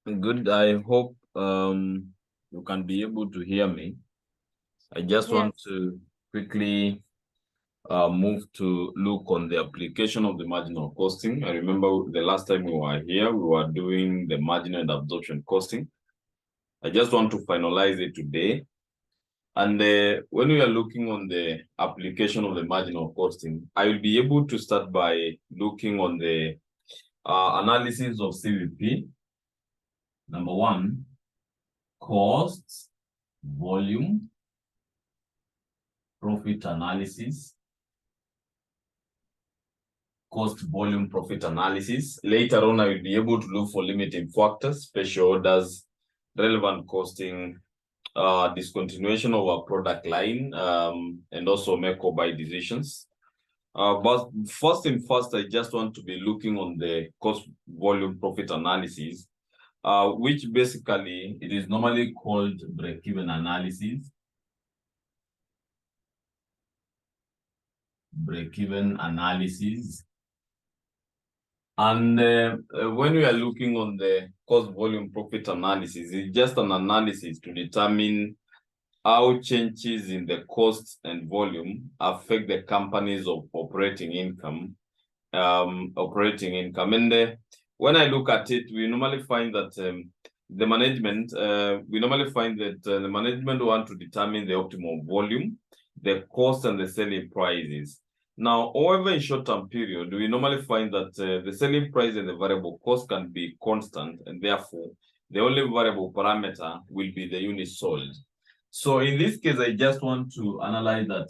Good. I hope you can be able to hear me. I just want Yes, to quickly move to look on the application of the marginal costing. I remember the last time we were here, we were doing the marginal and absorption costing. I just want to finalize it today. And when we are looking on the application of the marginal costing, I will be able to start by looking on the analysis of CVP. Number one, costs, volume, profit analysis, cost, volume, profit analysis. Later on, I will be able to look for limiting factors, special orders, relevant costing, discontinuation of a product line, and also make or buy decisions. But first and first, I just want to be looking on the cost, volume, profit analysis, which basically it is normally called break-even analysis. Break-even analysis. And when we are looking on the cost volume profit analysis, it's just an analysis to determine how changes in the cost and volume affect the company's operating income. And when I look at it, we normally find that the management want to determine the optimal volume, the cost, and the selling prices. Now, however, in short-term period, we normally find that the selling price and the variable cost can be constant, and therefore, the only variable parameter will be the unit sold. So in this case, I just want to analyze that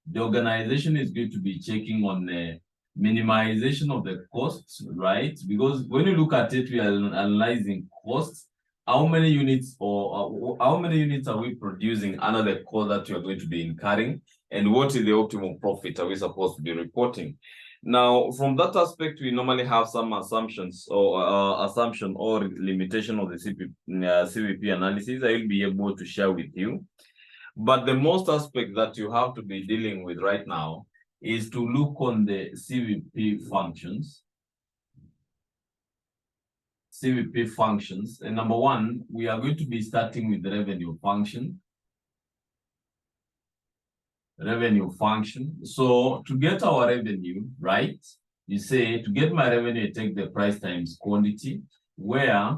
the organization is going to be checking on the minimization of the costs, right? Because when you look at it, we are analyzing costs. How many units how many units are we producing under the cost that we are going to be incurring? And what is the optimal profit are we supposed to be reporting? Now, from that aspect, we normally have some assumptions or assumption or limitation of the CVP analysis I will be able to share with you. But the most aspect that you have to be dealing with right now is to look on the CVP functions. CVP functions. And number one, we are going to be starting with the revenue function. Revenue function. So to get our revenue, right, you say to get my revenue, I take the price times quantity, where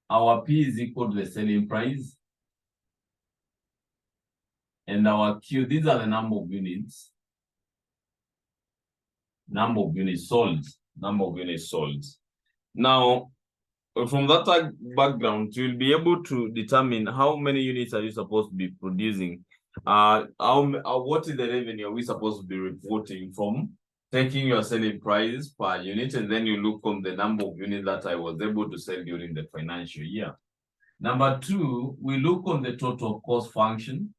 our P is equal to the selling price. And our Q, these are the number of units. Number of units sold. Number of units sold. Now, from that background, you'll be able to determine how many units are you supposed to be producing. What is the revenue are we supposed to be reporting from? Taking your selling price per unit, and then you look on the number of units that I was able to sell during the financial year. Number two, we look on the total cost function.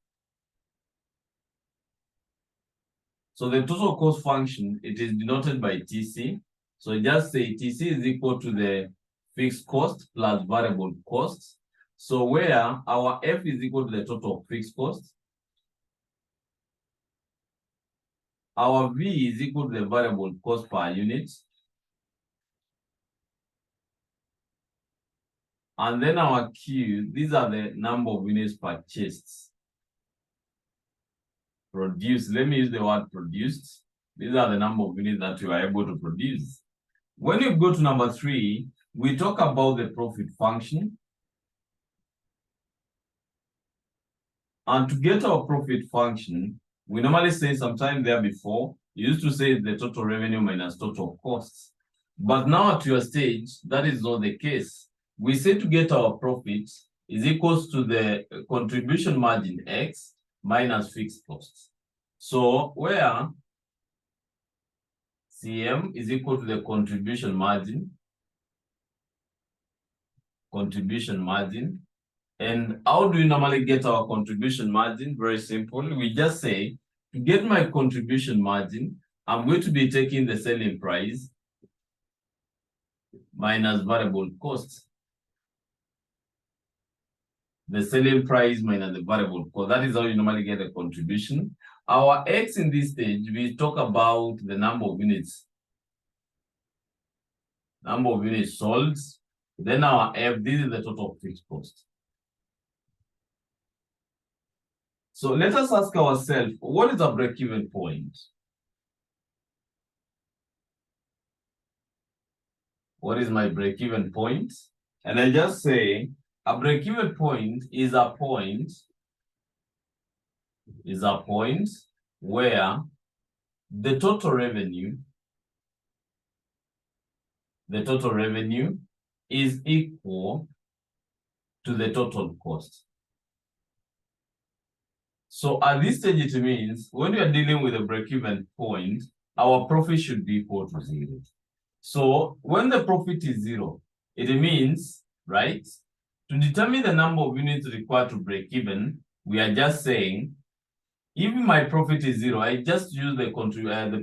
So the total cost function, it is denoted by TC. So just say TC is equal to the fixed cost plus variable costs. So where our F is equal to the total fixed cost, our V is equal to the variable cost per unit, and then our Q, these are the number of units purchased. Produced, let me use the word produced. These are the number of units that you are able to produce. When you go to number three, we talk about the profit function. And to get our profit function, we normally say sometime there before, you used to say the total revenue minus total costs. But now at your stage, that is not the case. We say to get our profit is equals to the contribution margin X minus fixed costs. So where CM is equal to the contribution margin, and how do we normally get our contribution margin? Very simple. We just say, to get my contribution margin, I'm going to be taking the selling price minus variable costs. The selling price minus the variable cost. That is how you normally get a contribution. Our X in this stage, we talk about the number of units. Number of units sold. Then our F, this is the total fixed cost. So let us ask ourselves, what is a break-even point? What is my break-even point? And I just say a break-even point is a point where the total revenue is equal to the total cost. So at this stage, it means when we are dealing with a break-even point, our profit should be equal to 0. So when the profit is 0, it means, right, to determine the number of units required to break even, we are just saying, if my profit is 0, I just use the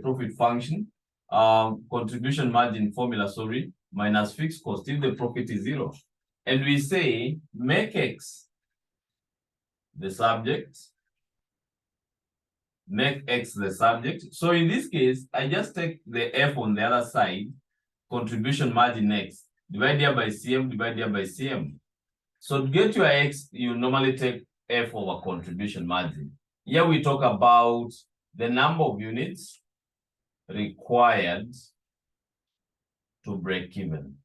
profit function, contribution margin formula, minus fixed cost if the profit is 0. And we say, make X the subject, make X the subject. So in this case, I just take the F on the other side, contribution margin X, divide here by CM, divide here by CM. So to get your X, you normally take F over contribution margin. Here we talk about the number of units required to break even.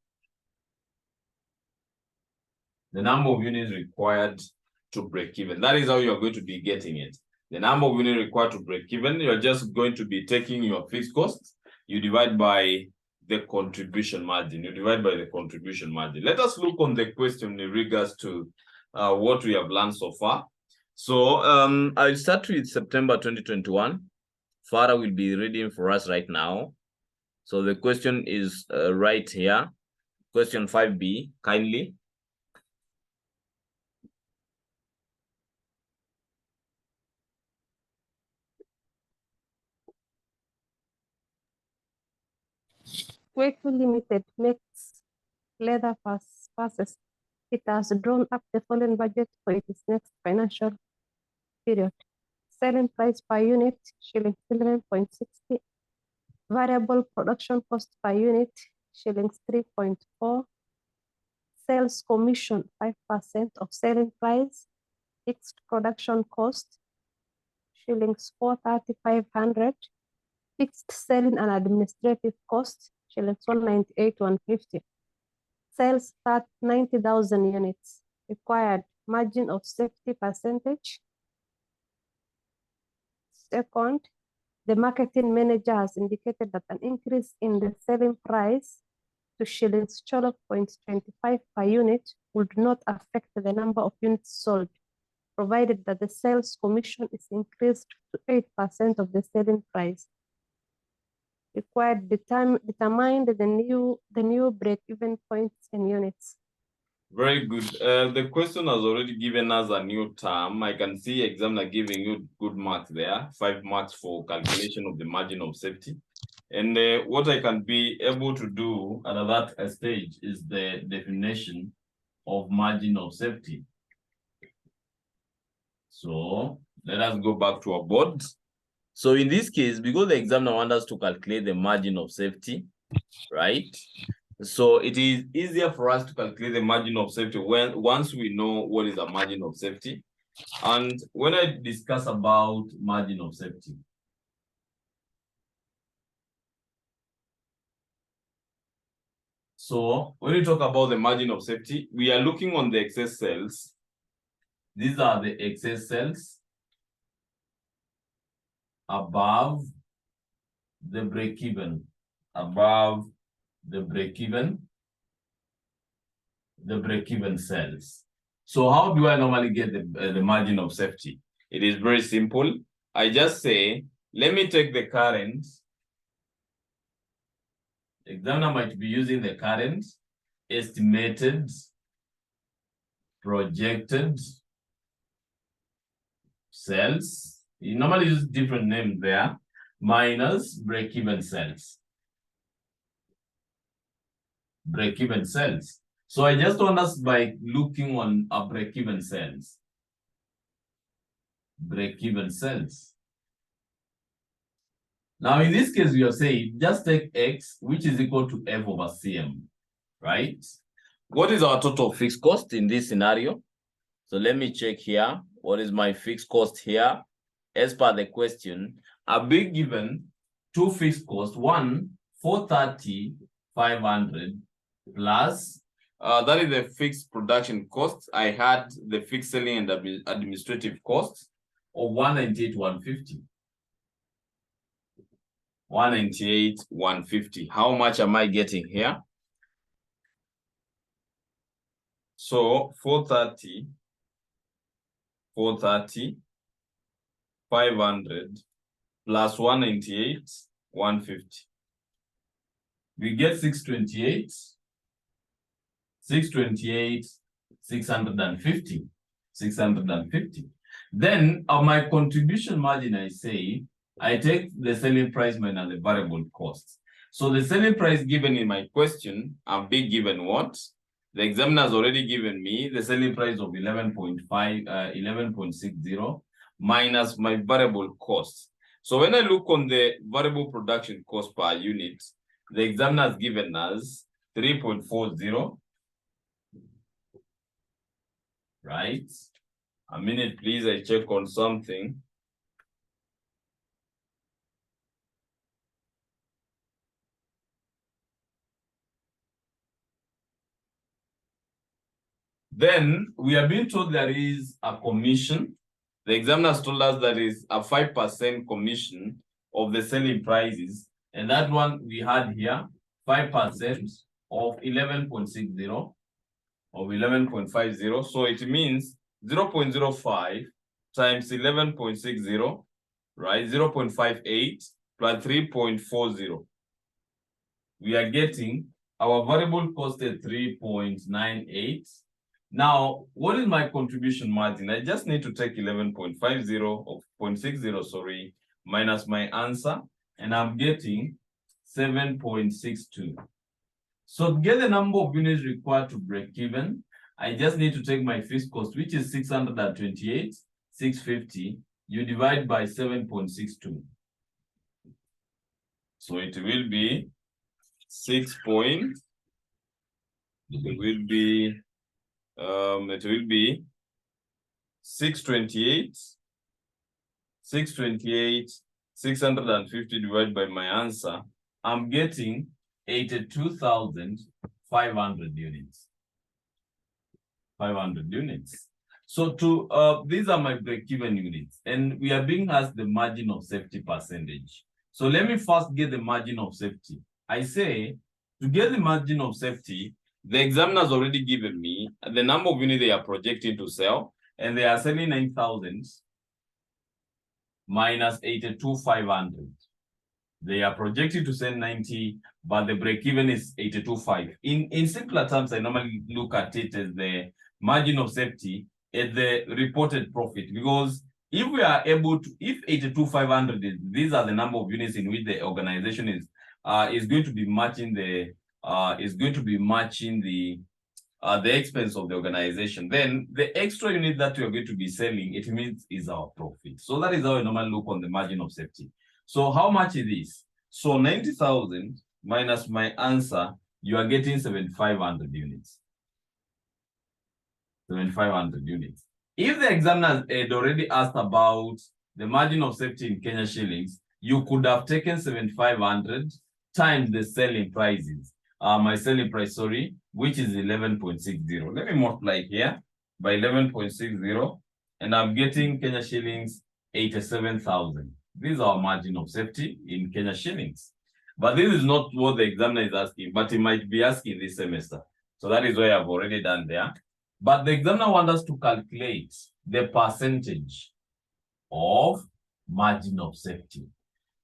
The number of units required to break even. That is how you're going to be getting it. The number of units required to break even, you're just going to be taking your fixed costs, you divide by the contribution margin. Let us look on the question in regards to what we have learned so far. So I'll start with September 2021. Farah will be reading for us right now. So the question is right here. Question 5B, kindly. Wakefield Limited makes leather purses. It has drawn up the following budget for its next financial period. Selling price per unit, shillings 11.60. Variable production cost per unit, shillings 3.4. Sales commission, 5% of selling price. Fixed production cost, shillings 430,500. Fixed selling and administrative cost, shillings 198,150. Sales start 90,000 units. Required margin of safety percentage. Second, the marketing manager has indicated that an increase in the selling price to shillings 12.25 per unit would not affect the number of units sold, provided that the sales commission is increased to 8% of the selling price. Required determine the new break-even points in units. Very good. The question has already given us a new term. I can see examiner giving you good marks there, 5 marks for calculation of the margin of safety. And what I can be able to do at that stage is the definition of margin of safety. So let us go back to our board. So in this case, because the examiner wants us to calculate the margin of safety, right? So it is easier for us to calculate the margin of safety once we know what is a margin of safety. And when I discuss about margin of safety, so when we talk about the margin of safety, we are looking on the excess sales. These are the excess sales above the break-even, the break-even sales. So how do I normally get the margin of safety? It is very simple. I just say, let me take the current. The examiner might be using the current, estimated, projected sales. You normally use different names there, minus break-even sales. Break-even sales. So I just want us by looking on a break-even sales. Break-even sales. Now in this case, we are saying just take X, which is equal to F over CM, right? What is our total fixed cost in this scenario? So let me check here. What is my fixed cost here? As per the question, I've been given two fixed costs. One, 430, 500 plus, that is the fixed production cost. I had the fixed selling and administrative costs of 198, 150. 198, 150. How much am I getting here? So 430, 500 plus 198, 150. We get 628, 650, 650. Then on my contribution margin, I say, I take the selling price minus the variable cost. So the selling price given in my question, I've been given what? The examiner has already given me the selling price of 11.60 minus my variable cost. So when I look on the variable production cost per unit, the examiner has given us 3.40. Right? A minute, please. I check on something. Then we are being told there is a commission. The examiner has told us there is a 5% commission of the selling prices. And that one we had here, 5% of 11.60 of 11.50. So it means 0.05 times 11.60, right? 0.58 plus 3.40. We are getting our variable cost at 3.98. Now, what is my contribution margin? I just need to take 11.50 of 0.60, sorry, minus my answer, and I'm getting 7.62. So to get the number of units required to break even, I just need to take my fixed cost, which is 628, 650, you divide by 7.62. So it will be 6.62. It will be 628, 650 divided by my answer. I'm getting 82,500 units. 500 units. So these are my break-even units, and we are being asked the margin of safety percentage. So let me first get the margin of safety. I say, to get the margin of safety, the examiner has already given me the number of units they are projecting to sell, and they are selling 9,000 minus 82,500. They are projected to sell 90, but the break-even is 82.5. In simpler terms, I normally look at it as the margin of safety at the reported profit, because if we are able to, if 82,500 is, these are the number of units in which the organization is going to be matching the the expense of the organization, then the extra unit that we are going to be selling, it means is our profit. So that is how I normally look on the margin of safety. So how much is this? So 90,000 minus my answer, you are getting 7,500 units. 7,500 units. If the examiner had already asked about the margin of safety in Kenya shillings, you could have taken 7,500 times the selling prices. My selling price, sorry, which is 11.60. Let me multiply here by 11.60, and I'm getting Kenya shillings 87,000. This is our margin of safety in Kenya shillings. But this is not what the examiner is asking, but he might be asking this semester. So that is why I've already done there. But the examiner wants us to calculate the percentage of margin of safety.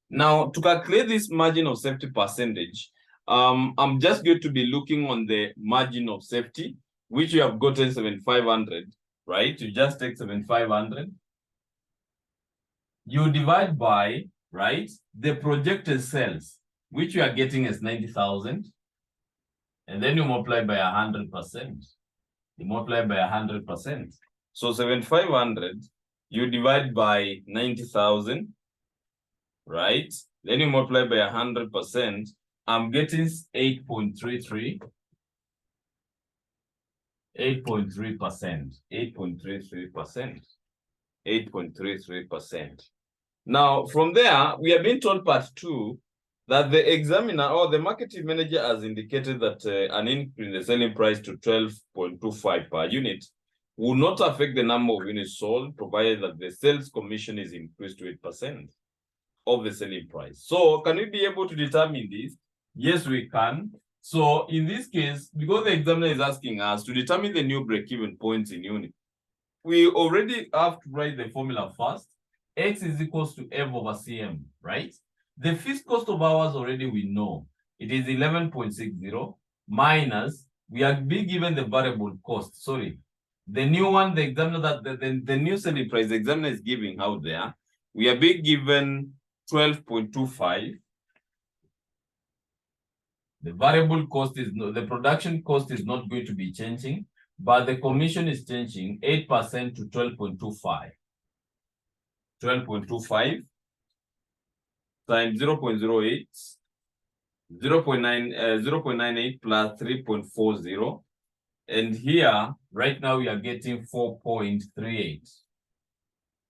Now, to calculate this margin of safety percentage, I'm just going to be looking on the margin of safety, which you have gotten 7,500, right? You just take 7,500. You divide by, right, the projected sales, which you are getting as 90,000. And then you multiply by 100%. You multiply by 100%. So 7,500, you divide by 90,000, right? Then you multiply by 100%. I'm getting 8.33. 8.3%. 8.33%. 8.33%. Now, from there, we have been told part 2 that the examiner or the marketing manager has indicated that an increase in the selling price to 12.25 per unit will not affect the number of units sold, provided that the sales commission is increased to 8% of the selling price. So, can we be able to determine this? Yes, we can. So, in this case, because the examiner is asking us to determine the new break-even points in unit, we already have to write the formula first. X is equals to F over CM, right? The fixed cost of hours already we know. It is 11.60 minus, we are being given the variable cost, sorry. The new one, the examiner, that the new selling price the examiner is giving out there, we are being given 12.25. The variable cost is no, the production cost is not going to be changing, but the commission is changing 8% to 12.25. 12.25 times 0.08, 0.98 plus 3.40. And here, right now, we are getting 4.38.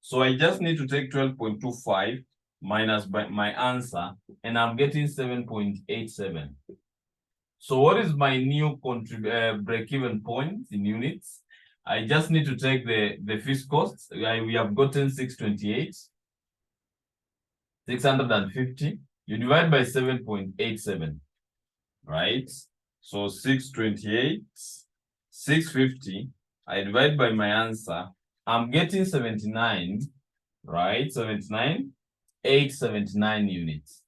So I just need to take 12.25 minus my answer, and I'm getting 7.87. So what is my new break-even point in units? I just need to take the fixed costs. We have gotten 628, 650. You divide by 7.87, right? So 628, 650. I divide by my answer. I'm getting 79, right? 79, 879 units.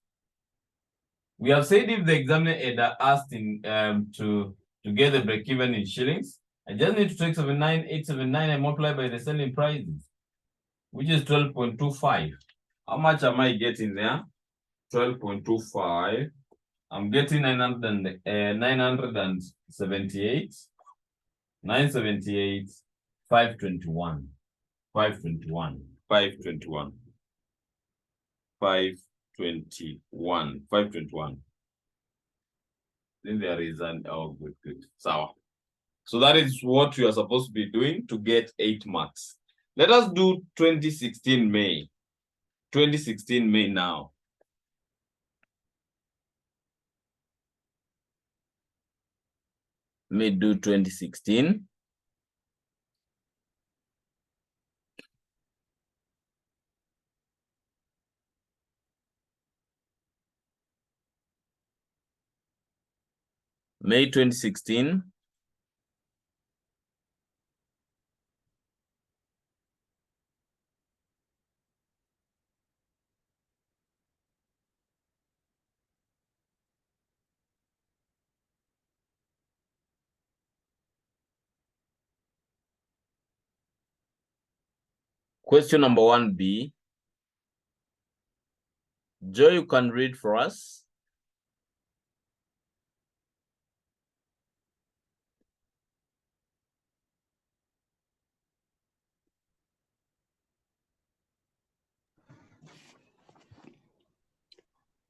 We have said if the examiner had asked to get the break-even in shillings, I just need to take 79,879 and multiply by the selling prices, which is 12.25. How much am I getting there? 12.25. I'm getting 978, 978, 521, 521, 521, 521, 521. Then there is an, oh, good. So that is what you are supposed to be doing to get 8 marks. Let us do 2016 May. 2016 May now. May do 2016. May 2016. Question number 1B. Joe, you can read for us.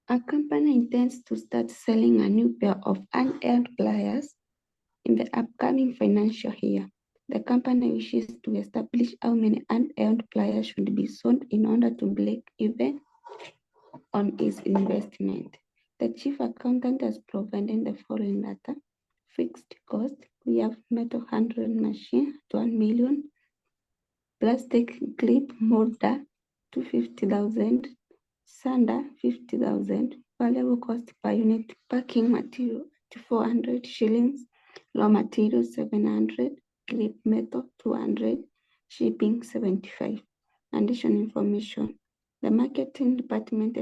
A company intends to start selling a new pair of unearned pliers in the upcoming financial year. The company wishes to establish how many unearned pliers should be sold in order to break even on its investment. The chief accountant has provided the following data. Fixed cost, we have metal handling machine, 1 million. Plastic clip molder, 250,000. Sander, 50,000. Variable cost per unit, packing material, 400 shillings. Raw material, 700. Clip metal, 200. Shipping, 75. Additional information. The marketing department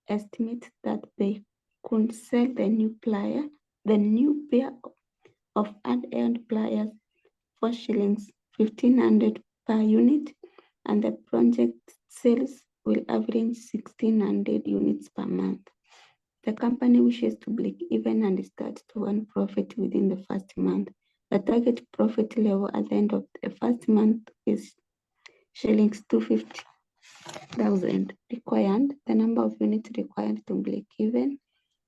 estimates that they could sell the new pair of unearned pliers for shillings, 1,500 per unit, and the project sales will average 1,600 units per month. The company wishes to break even and start to earn profit within the first month. The target profit level at the end of the first month is shillings 250,000 required. The number of units required to break even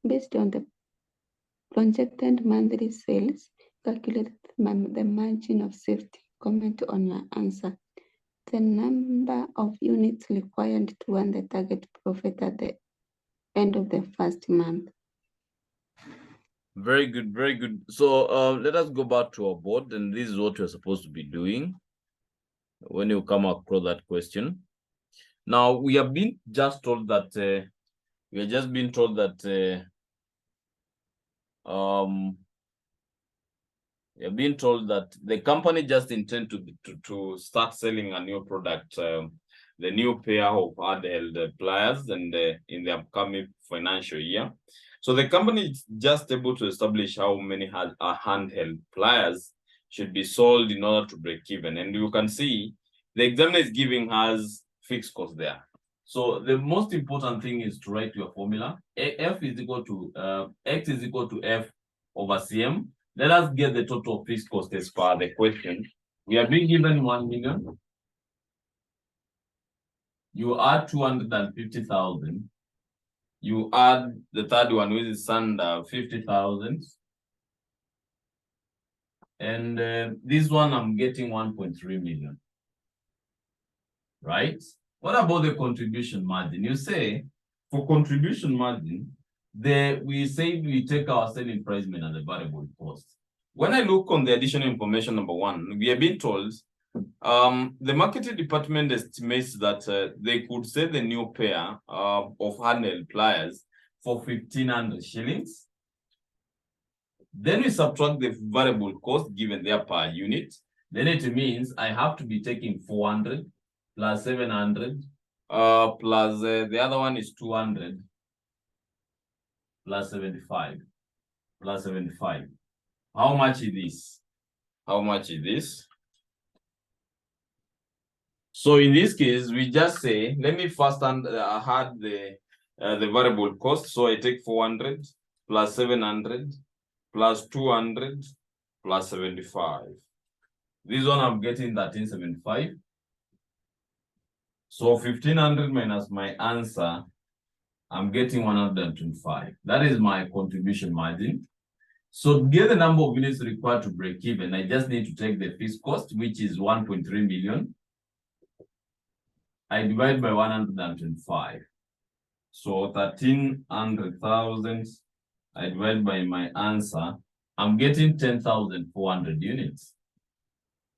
based on the projected monthly sales calculate the margin of safety. Comment on your answer. The number of units required to earn the target profit at the end of the first month. Very good, very good. So let us go back to our board, and this is what you're supposed to be doing when you come across that question. Now, we have been just told that we have just been told that we have been told that the company just intend to start selling a new product, the new pair of handheld pliers, and in the upcoming financial year. So the company is just able to establish how many handheld pliers should be sold in order to break even. And you can see the examiner is giving us fixed cost there. So the most important thing is to write your formula. F is equal to X is equal to F over CM. Let us get the total fixed cost as per the question. We are being given 1 million. You add 250,000. You add the third one, which is under 50,000. And this one, I'm getting 1.3 million. Right? What about the contribution margin? You say, for contribution margin, we say we take our selling price main and the variable cost. When I look on the additional information number 1, we have been told the marketing department estimates that they could sell the new pair of handheld pliers for 1,500 shillings. Then we subtract the variable cost given there per unit. Then it means I have to be taking 400 plus 700 plus the other one is 200 plus 75 plus 75. How much is this? How much is this? So in this case, we just say, let me first add the variable cost. So I take 400 plus 700 plus 200 plus 75. This one I'm getting 1375. So 1,500 minus my answer, I'm getting 125. That is my contribution margin. So to get the number of units required to break even, I just need to take the fixed cost, which is 1.3 million. I divide by 125. So 1,300,000, I divide by my answer, I'm getting 10,400 units.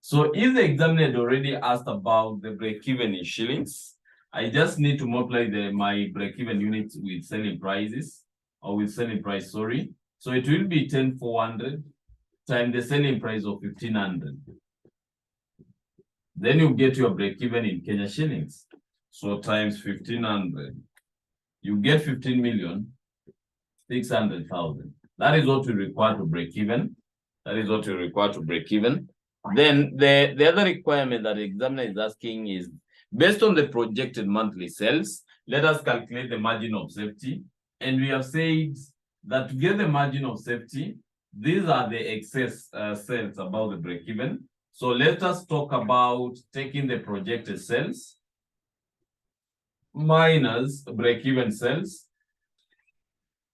So if the examiner had already asked about the break-even in shillings, I just need to multiply my break-even units with selling prices, or with selling price, sorry. So it will be 10,400 times the selling price of 1,500. Then you get your break-even in Kenya shillings. So times 1,500, you get 15,600,000. That is what we require to break even. That is what we require to break even. Then the other requirement that the examiner is asking is, based on the projected monthly sales, let us calculate the margin of safety. And we have said that to get the margin of safety, these are the excess sales above the break-even. So let us talk about taking the projected sales minus break-even sales,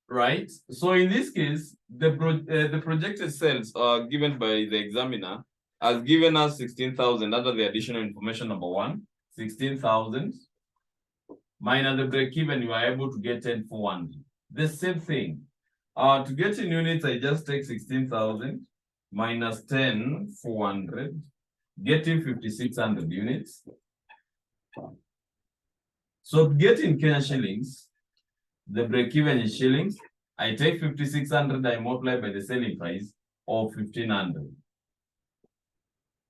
right? So in this case, the projected sales given by the examiner has given us 16,000 under the additional information number 1, 16,000 minus the break-even, you are able to get 10,400. The same thing. To get in units, I just take 16,000 minus 10,400, getting 5,600 units. So to get in Kenya shillings, the break-even in shillings, I take 5,600, I multiply by the selling price of 1,500.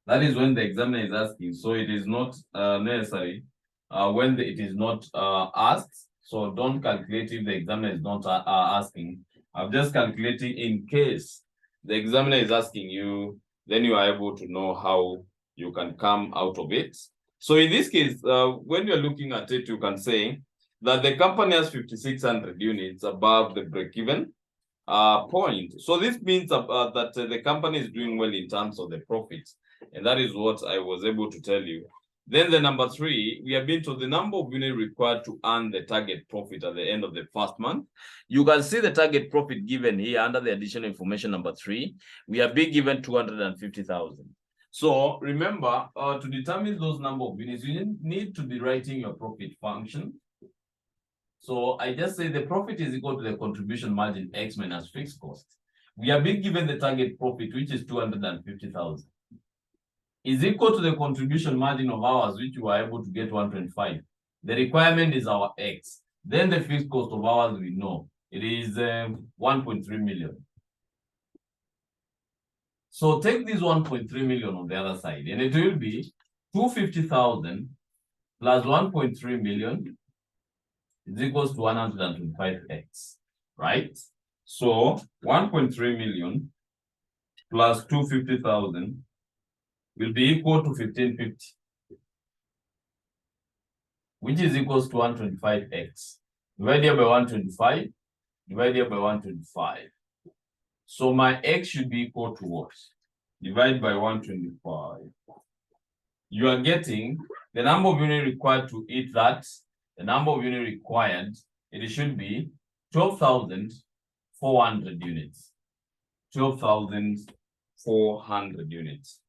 That is when the examiner is asking. So it is not necessary when it is not asked. So don't calculate if the examiner is not asking. I'm just calculating in case the examiner is asking you, then you are able to know how you can come out of it. So in this case, when you're looking at it, you can say that the company has 5,600 units above the break-even point. So this means that the company is doing well in terms of the profits. And that is what I was able to tell you Then the number 3, we have been told the number of units required to earn the target profit at the end of the first month. You can see the target profit given here under the additional information number 3. We have been given 250,000. So remember, to determine those number of units, you need to be writing your profit function. So I just say the profit is equal to the contribution margin X minus fixed cost. We have been given the target profit, which is 250,000. Is equal to the contribution margin of ours, which we are able to get 125. The requirement is our X. Then the fixed cost of ours, we know. It is 1.3 million. So take this 1.3 million on the other side, and it will be 250,000 plus 1.3 million is equals to 125x, right? So 1.3 million plus 250,000 will be equal to 1550, which is equals to 125x. Divided by 125, divided by 125. So my x should be equal to what? Divide by 125. You are getting the number of units required to eat that. The number of units required, it should be 12,400 units. 12,400 units.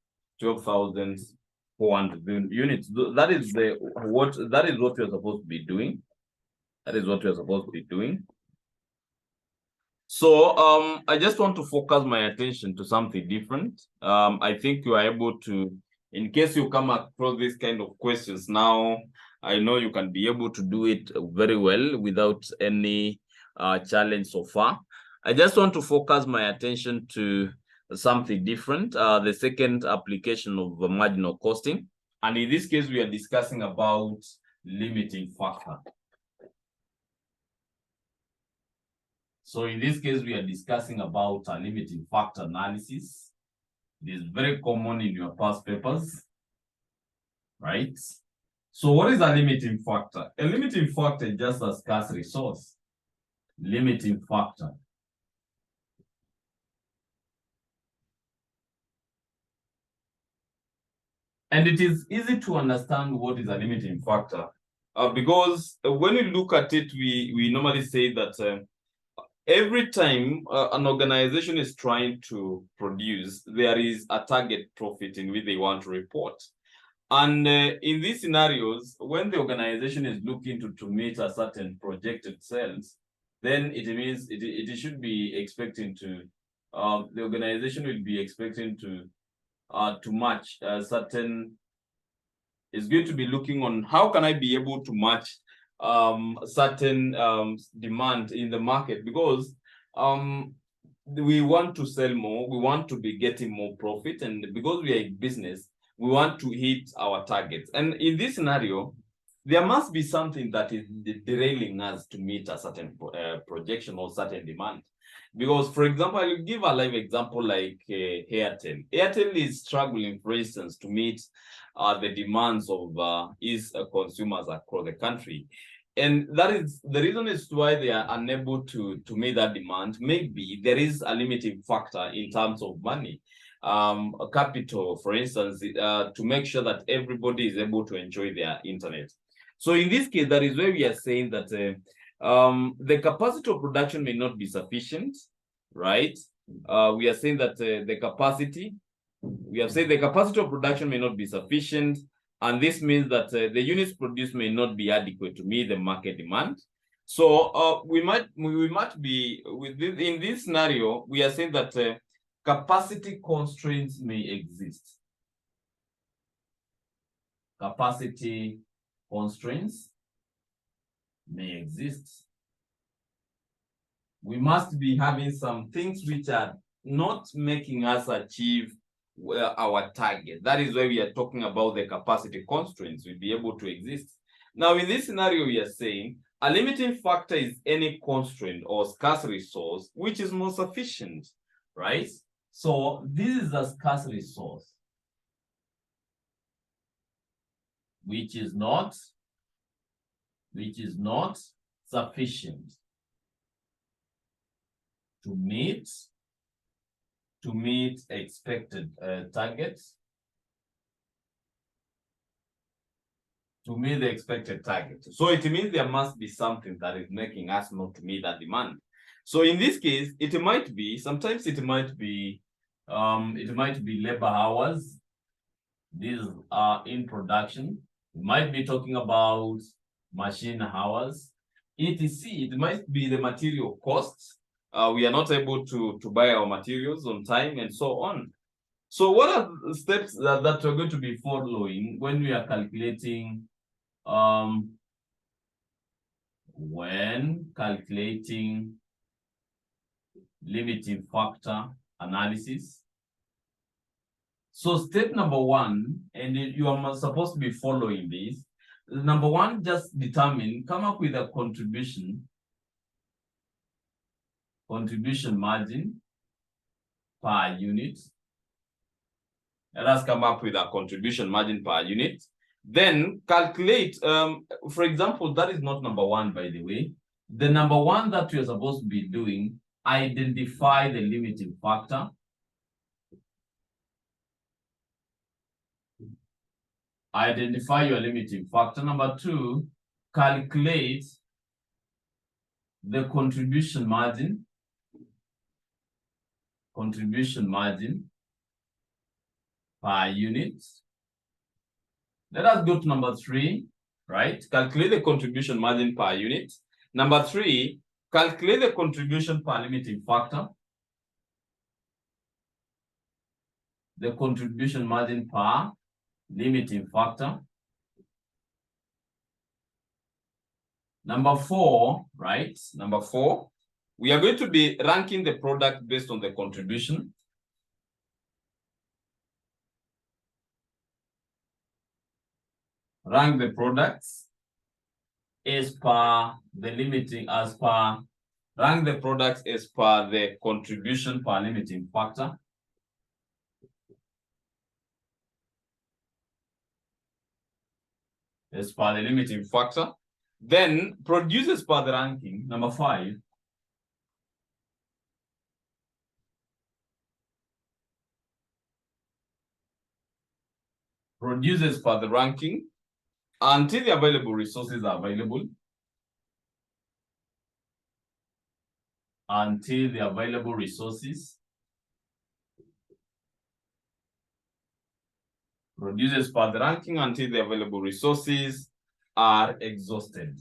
12,400 units. That is what you're supposed to be doing. That is what you're supposed to be doing. So I just want to focus my attention to something different. I think you are able to, in case you come across this kind of questions now, I know you can be able to do it very well without any challenge so far. I just want to focus my attention to something different, the second application of marginal costing. And in this case, we are discussing about limiting factor. So in this case, we are discussing about a limiting factor analysis. It is very common in your past papers, right? So what is a limiting factor? A limiting factor is just a scarce resource. Limiting factor. And it is easy to understand what is a limiting factor because when you look at it, we normally say that every time an organization is trying to produce, there is a target profit in which they want to report. And in these scenarios, when the organization is looking to meet a certain projected sales, then it means it should be expecting to, the organization will be expecting to match a certain, is going to be looking on how can I be able to match certain demand in the market, because we want to sell more, we want to be getting more profit, and because we are in business, we want to hit our targets. And in this scenario, there must be something that is derailing us to meet a certain projection or certain demand. Because, for example, I'll give a live example like Airtel. Airtel is struggling, for instance, to meet the demands of its consumers across the country. And that is the reason is why they are unable to meet that demand. Maybe there is a limiting factor in terms of money, capital, for instance, to make sure that everybody is able to enjoy their internet. So in this case, that is where we are saying that the capacity of production may not be sufficient, right? We are saying that the capacity of production may not be sufficient, and this means that the units produced may not be adequate to meet the market demand. So we might be in this scenario, we are saying that capacity constraints may exist. Capacity constraints may exist. We must be having some things which are not making us achieve our target. That is why we are talking about the capacity constraints will be able to exist. Now, in this scenario, we are saying a limiting factor is any constraint or scarce resource which is more sufficient, right? So this is a scarce resource which is not sufficient to meet expected targets. to meet the expected target. So it means there must be something that is making us not to meet that demand. So in this case, it might be, sometimes it might be labor hours. These are in production. We might be talking about machine hours, etc. It might be the material costs. We are not able to buy our materials on time and so on. So what are the steps that we're going to be following when we are calculating limiting factor analysis? So step number one, and you are supposed to be following this. Number one, just come up with a contribution margin per unit. Let us come up with a contribution margin per unit. Then calculate, for example, that is not number one, by the way. The number one that you're supposed to be doing, identify the limiting factor. Identify your limiting factor. Number two, calculate the contribution margin. Contribution margin per unit. Let us go to number three, right? Calculate the contribution margin per unit. Number three, calculate the contribution per limiting factor. The contribution margin per limiting factor. Number four, right? Number four, we are going to be ranking the product based on the contribution. Rank the products as per the limiting, rank the products as per the contribution per limiting factor. As per the limiting factor. Then produce as per the ranking. Number five. Produce as per the ranking until the available resources are available. Until the available resources. Produce as per the ranking until the available resources are exhausted.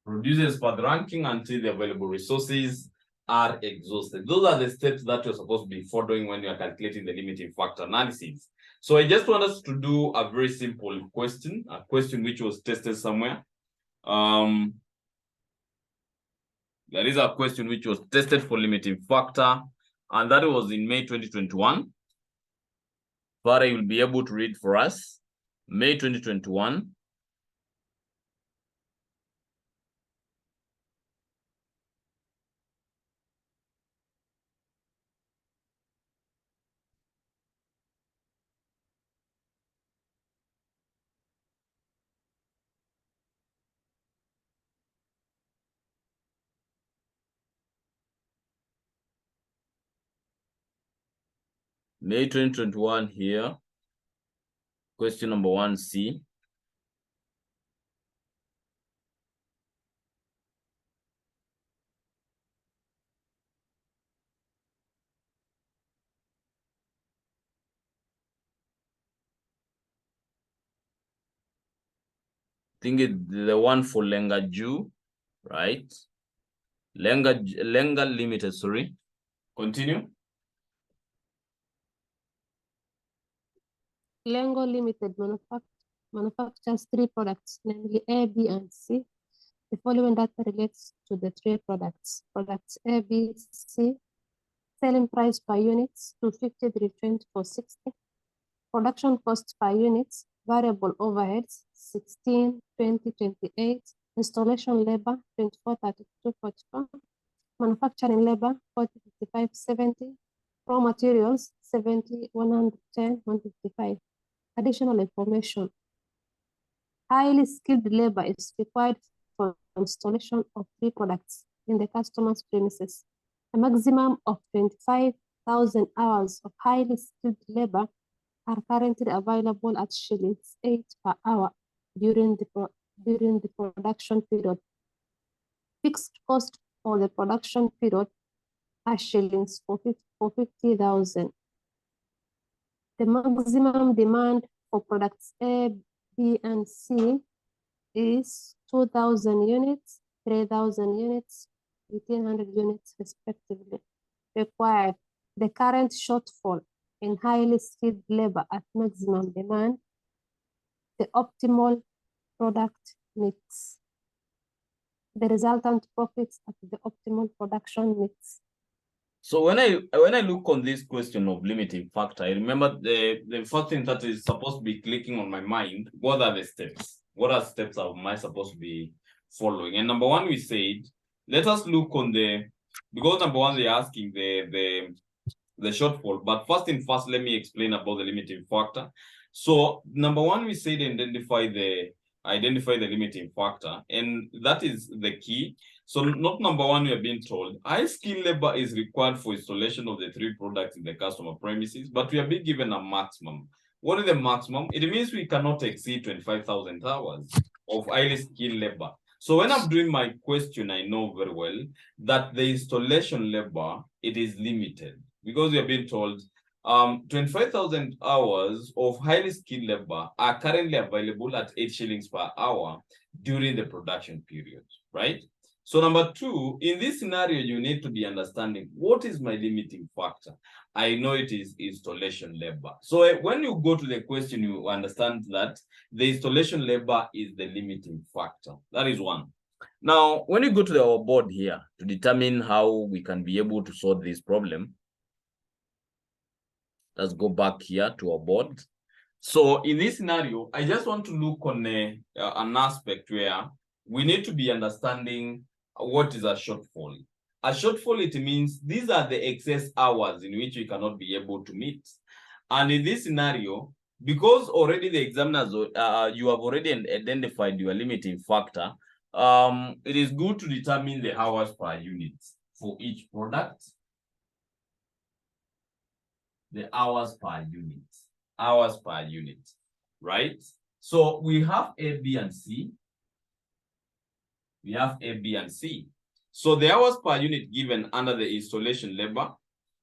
Produce as per the ranking until the available resources are exhausted. Those are the steps that you're supposed to be following when you're calculating the limiting factor analysis. So I just want us to do a very simple question, a question which was tested somewhere. There is a question which was tested for limiting factor, and that was in May 2021. But I will be able to read for us. May 2021. May 2021 here. Question number 1C. I think it's the one for Lenga Ju, right? Lenga Limited, sorry. Continue. Lengo Limited manufactures three products, namely A, B, and C. The following data relates to the three products. Products A, B, C. Selling price per unit, 250, 320, 460. Production cost per unit, variable overheads, 16, 20, 28. Installation labor, 24, 32, 44. Manufacturing labor, 40, 55, 70. Raw materials, 70, 110, 155. Additional information. Highly skilled labor is required for installation of three products in the customer's premises. A maximum of 25,000 hours of highly skilled labor are currently available at shillings 8 per hour during the production period. Fixed cost for the production period are shillings for 50,000. The maximum demand for products A, B, and C is 2,000 units, 3,000 units, 1,800 units respectively. Required. The current shortfall in highly skilled labor at maximum demand, the optimal product mix, the resultant profits at the optimal production mix. So when I look on this question of limiting factor, I remember the first thing that is supposed to be clicking on my mind, what are the steps? What are steps am I supposed to be following? And number one, we said, let us look on because number one, they're asking the shortfall, but first, let me explain about the limiting factor. So number one, we said identify the limiting factor, and that is the key. So not number one, we are being told high skilled labor is required for installation of the 3 products in the customer premises, but we are being given a maximum. What is the maximum? It means we cannot exceed 25,000 hours of highly skilled labor. So when I'm doing my question, I know very well that the installation labor, it is limited because we are being told 25,000 hours of highly skilled labor are currently available at 8 shillings per hour during the production period, right? So number two, in this scenario, you need to be understanding what is my limiting factor. I know it is installation labor. So when you go to the question, you understand that the installation labor is the limiting factor. That is one. Now, when you go to our board here to determine how we can be able to solve this problem, let's go back here to our board. So in this scenario, I just want to look on an aspect where we need to be understanding what is a shortfall. A shortfall, it means these are the excess hours in which we cannot be able to meet. And in this scenario, because already the examiners, you have already identified your limiting factor, it is good to determine the hours per unit for each product. The hours per unit, right? So we have A, B, and C. So the hours per unit given under the installation labor,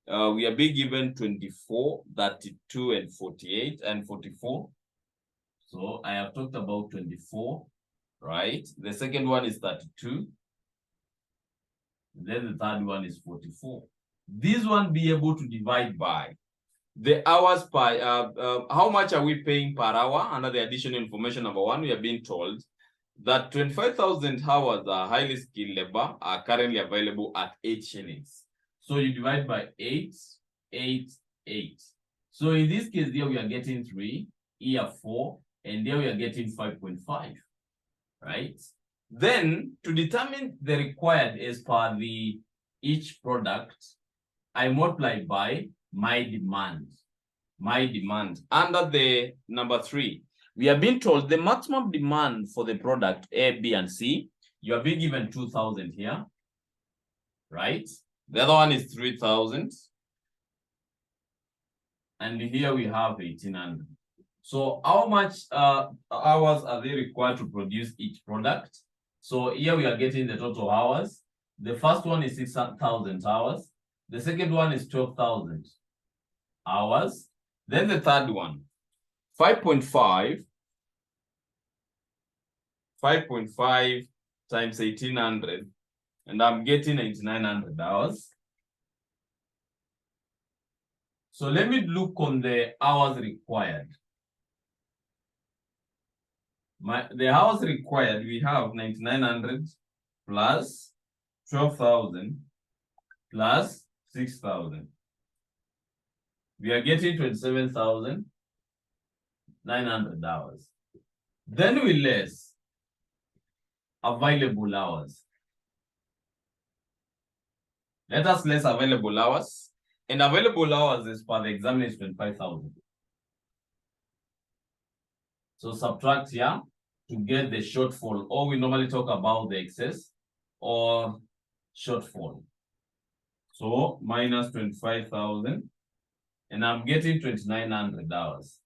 we are being given 24, 32, and 48, and 44. So I have talked about 24, right? The second one is 32. Then the third one is 44. This one be able to divide by the hours per, how much are we paying per hour? Under the additional information number one, we are being told that 25,000 hours are highly skilled labor are currently available at 8 shillings. So you divide by 8, 8, 8. So in this case, here we are getting 3, here 4, and there we are getting 5.5, right? Then to determine the required as per each product, I multiply by my demand. Under the number 3, we are being told the maximum demand for the product A, B, and C. You are being given 2,000 here, right? The other one is 3,000. And here we have 1,800. So how much hours are they required to produce each product? So here we are getting the total hours. The first one is 6,000 hours. The second one is 12,000 hours. Then the third one, 5.5 times 1,800, and I'm getting 9,900 hours. So let me look on the hours required. The hours required, we have 9,900 plus 12,000 plus 6,000. We are getting 27,900 hours. Then we less available hours. Let us less available hours. And available hours is per the examination 25,000. So subtract here to get the shortfall, or we normally talk about the excess or shortfall. So minus 25,000 and I'm getting 2,900 hours.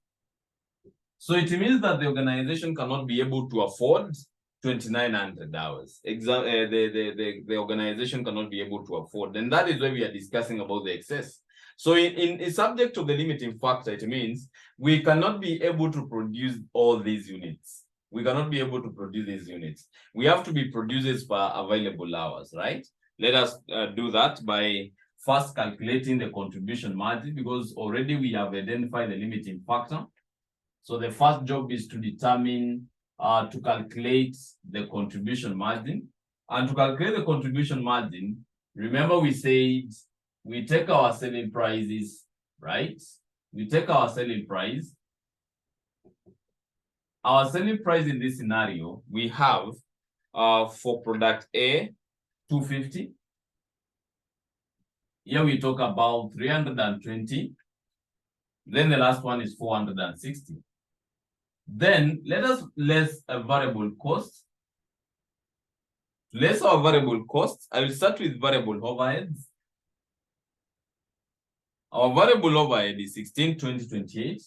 So it means that the organization cannot be able to afford 2,900 hours. The organization cannot be able to afford, and that is why we are discussing about the excess. So in subject to the limiting factor, it means we cannot be able to produce all these units. We cannot be able to produce these units. We have to be producers per available hours, right? Let us do that by first calculating the contribution margin, because already we have identified the limiting factor. So the first job is to determine, to calculate the contribution margin. And to calculate the contribution margin, remember we said we take our selling prices, right? We take our selling price. Our selling price in this scenario, we have for product A, 250. Here we talk about 320. Then the last one is 460. Then let us less a variable cost. Less our variable cost. I will start with variable overheads. Our variable overhead is 16, 20, 28.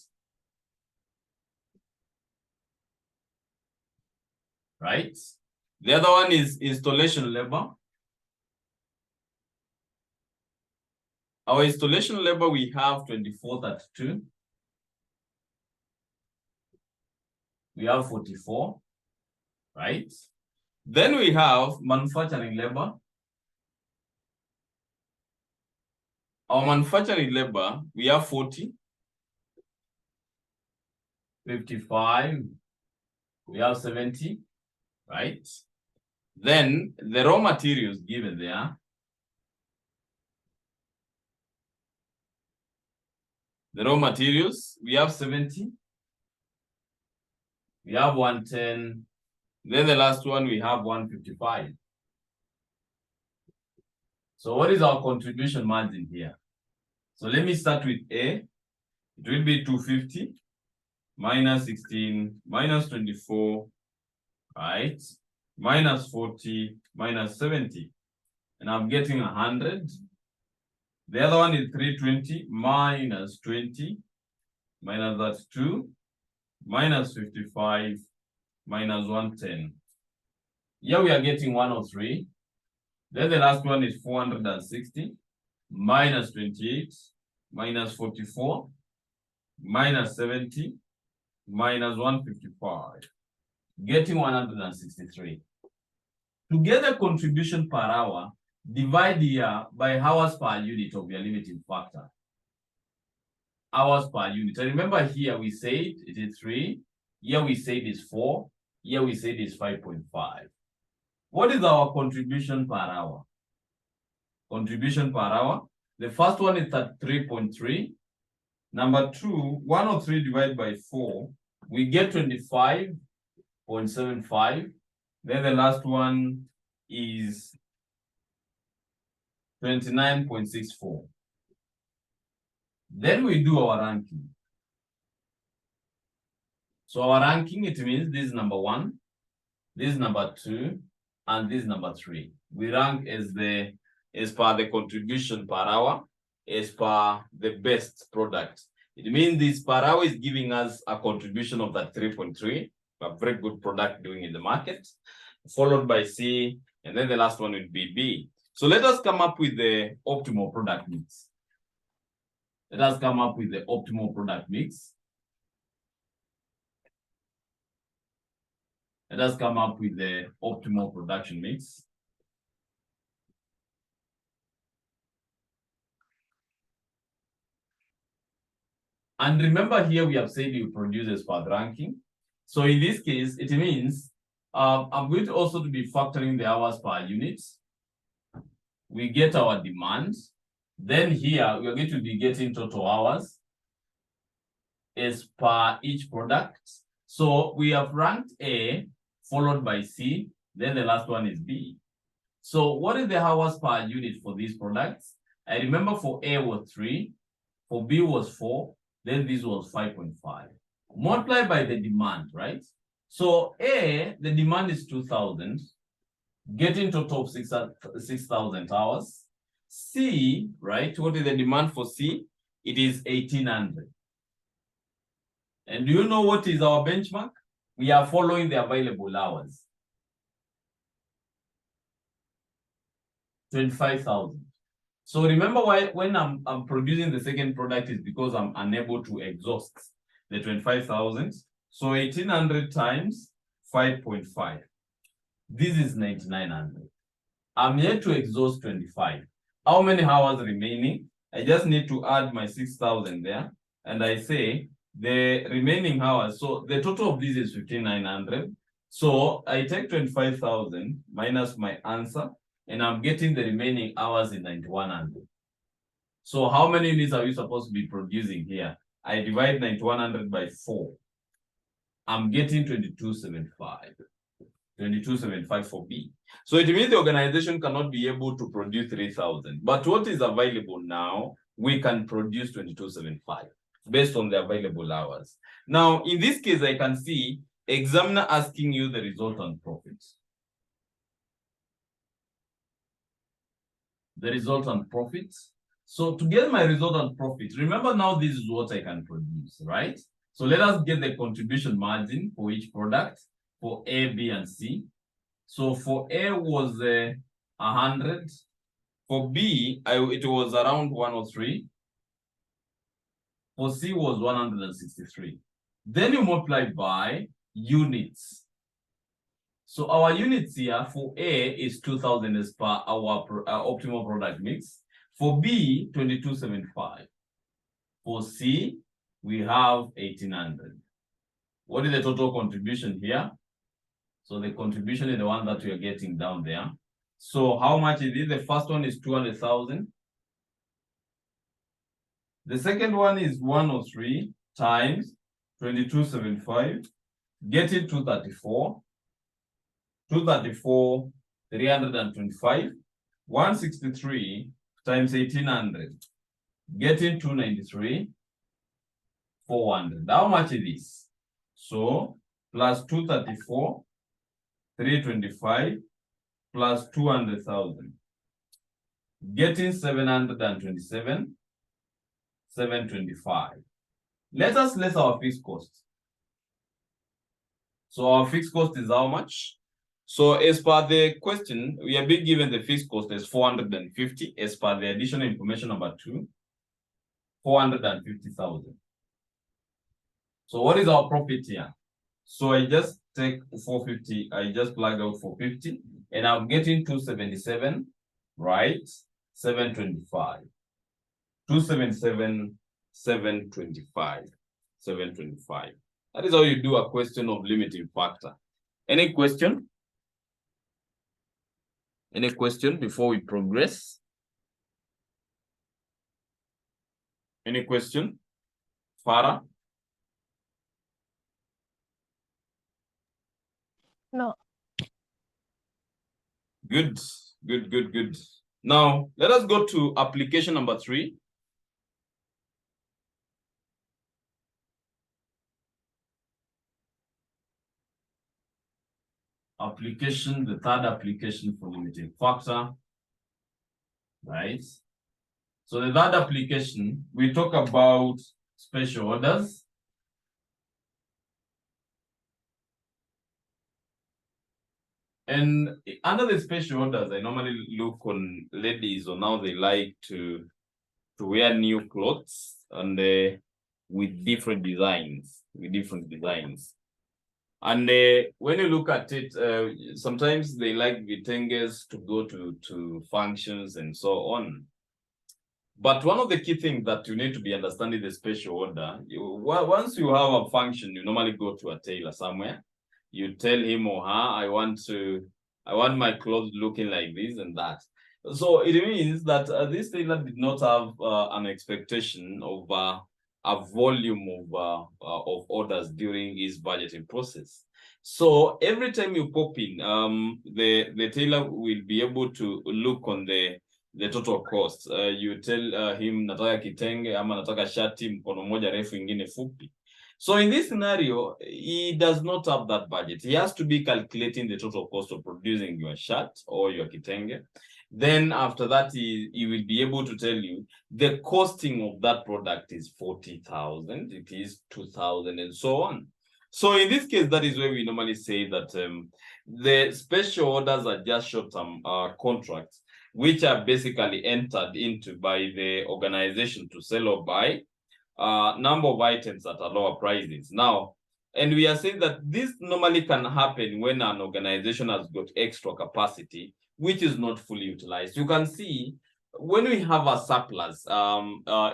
Right? The other one is installation labor. Our installation labor, we have 2432. We have 44, right? Then we have manufacturing labor. Our manufacturing labor, we have 40, 55, we have 70, right? Then the raw materials given there. The raw materials, we have 70. We have 110. Then the last one, we have 155. So what is our contribution margin here? So let me start with A. It will be 250 minus 16 minus 24, right? Minus 40 minus 70. And I'm getting 100. The other one is 320 minus 20 minus that 2 minus 55 minus 110. Here we are getting 103. Then the last one is 460 minus 28 minus 44 minus 70 minus 155, getting 163. To get the contribution per hour, divide here by hours per unit of your limiting factor. Hours per unit. And remember here we said it is 3. Here we said it's 4. Here we said it's 5.5. What is our contribution per hour? Contribution per hour. The first one is at 3.3. Number 2, 103 divided by 4, we get 25.75. Then the last one is 29.64. Then we do our ranking. So our ranking, it means this is number 1, this is number 2, and this is number 3. We rank as per the contribution per hour, as per the best product. It means this per hour is giving us a contribution of that 3.3, a very good product doing in the market, followed by C, and then the last one would be B. So let us come up with the optimal product mix. Let us come up with the optimal product mix. Let us come up with the optimal production mix. And remember here we have said you produce as per ranking. So in this case, it means I'm going to also to be factoring the hours per unit. We get our demand. Then here we are going to be getting total hours as per each product. So we have ranked A, followed by C, then the last one is B. So what is the hours per unit for these products? I remember for A was 3, for B was 4, then this was 5.5. Multiply by the demand, right? So A, the demand is 2,000, getting total of 6,000 hours. C, right? What is the demand for C? it is 1800. And do you know what is our benchmark? We are following the available hours. 25,000. So remember why when I'm producing the second product is because I'm unable to exhaust the 25,000. So 1800 times 5.5. This is 9,900. I'm yet to exhaust 25. How many hours remaining? I just need to add my 6,000 there. And I say the remaining hours. So the total of this is 5,900. So I take 25,000 minus my answer, and I'm getting the remaining hours in 9,100. So how many units are you supposed to be producing here? I divide 9,100 by 4. I'm getting 2275. 2275 for B. So it means the organization cannot be able to produce 3,000. But what is available now, we can produce 2275 based on the available hours. Now, in this case, I can see examiner asking you the resultant profits. The resultant profits. So to get my resultant profit, remember now this is what I can produce, right? So let us get the contribution margin for each product for A, B, and C. So for A was 100. For B, it was around 103. For C was 163. Then you multiply by units. So our units here for A is 2,000 as per our optimal product mix. For B, 2275. For C, we have 1,800. What is the total contribution here? So the contribution is the one that we are getting down there. So how much is it? The first one is 200,000. The second one is 103 times 2275. Get it 234. 234, 325. 163 times 1,800. Getting 293. 400. How much is this? So plus 234. 325 plus 200,000, getting 727, 725. Let us less our fixed cost. So our fixed cost is how much? So as per the question, we are being given the fixed cost as 450 as per the additional information number 2, 450,000. So what is our profit here? So I just take 450, I just plug out 450, and I'm getting 277, right? 725. 277, 725. 725. That is how you do a question of limiting factor. Any question? Any question before we progress? Any question? Farah? No. Good, good, good, good. Now, let us go to application number 3. Application, the third application for limiting factor, right? So the third application, we talk about special orders. And under the special orders, I normally look on ladies on how they like to wear new clothes and with different designs, And when you look at it, sometimes they like vitenges to go to functions and so on. But one of the key things that you need to be understanding the special order, once you have a function, you normally go to a tailor somewhere. You tell him or her, I want my clothes looking like this and that. So it means that this tailor did not have an expectation of a volume of orders during his budgeting process. So every time you pop in, the tailor will be able to look on the total cost. You tell him nataka kitenge ama nataka shati mkono moja refu ingine fupi. So in this scenario, he does not have that budget. He has to be calculating the total cost of producing your shirt or your kitenge. Then after that, he will be able to tell you the costing of that product is 40,000, it is 2,000, and so on. So in this case, that is where we normally say that the special orders are just short-term contracts, which are basically entered into by the organization to sell or buy number of items at a lower prices. Now, and we are saying that this normally can happen when an organization has got extra capacity, which is not fully utilized. You can see when we have a surplus